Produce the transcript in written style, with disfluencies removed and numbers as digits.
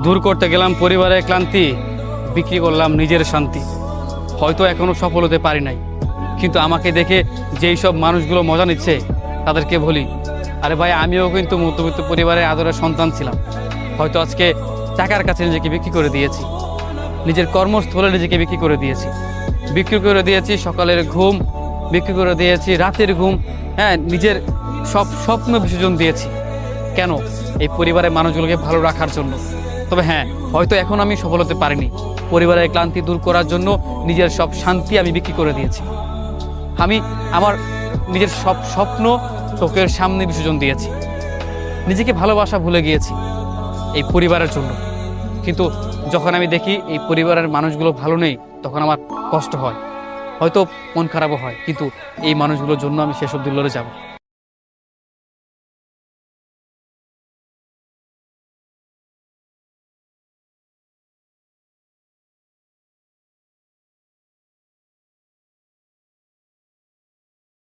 দূর করতে গেলাম পরিবারের ক্লান্তি, বিক্রি করলাম নিজের শান্তি। হয়তো এখনও সফল হতে পারি নাই, কিন্তু আমাকে দেখে যেই সব মানুষগুলো মজা নিচ্ছে তাদেরকে বলি, আরে ভাই, আমিও কিন্তু মধ্যবিত্ত পরিবারের আদরের সন্তান ছিলাম। হয়তো আজকে টাকার কাছে নিজেকে বিক্রি করে দিয়েছি, নিজের কর্মস্থলে নিজেকে বিক্রি করে দিয়েছি, বিক্রি করে দিয়েছি সকালের ঘুম, বিক্রি করে দিয়েছি রাতের ঘুম, হ্যাঁ, নিজের সব স্বপ্ন বিসর্জন দিয়েছি। কেন? এই পরিবারের মানুষগুলোকে ভালো রাখার জন্য। তবে হ্যাঁ, হয়তো এখন আমি সফল হতে পারিনি। পরিবারের ক্লান্তি দূর করার জন্য নিজের সব শান্তি আমি বিক্রি করে দিয়েছি। আমি আমার নিজের সব স্বপ্ন চোখের সামনে বিসর্জন দিয়েছি, নিজেকে ভালোবাসা ভুলে গিয়েছি এই পরিবারের জন্য। কিন্তু যখন আমি দেখি এই পরিবারের মানুষগুলো ভালো নেই, তখন আমার কষ্ট হয়, হয়তো মন খারাপও হয়, কিন্তু এই মানুষগুলোর জন্য আমি শেষ অবধি লড়ে যাব।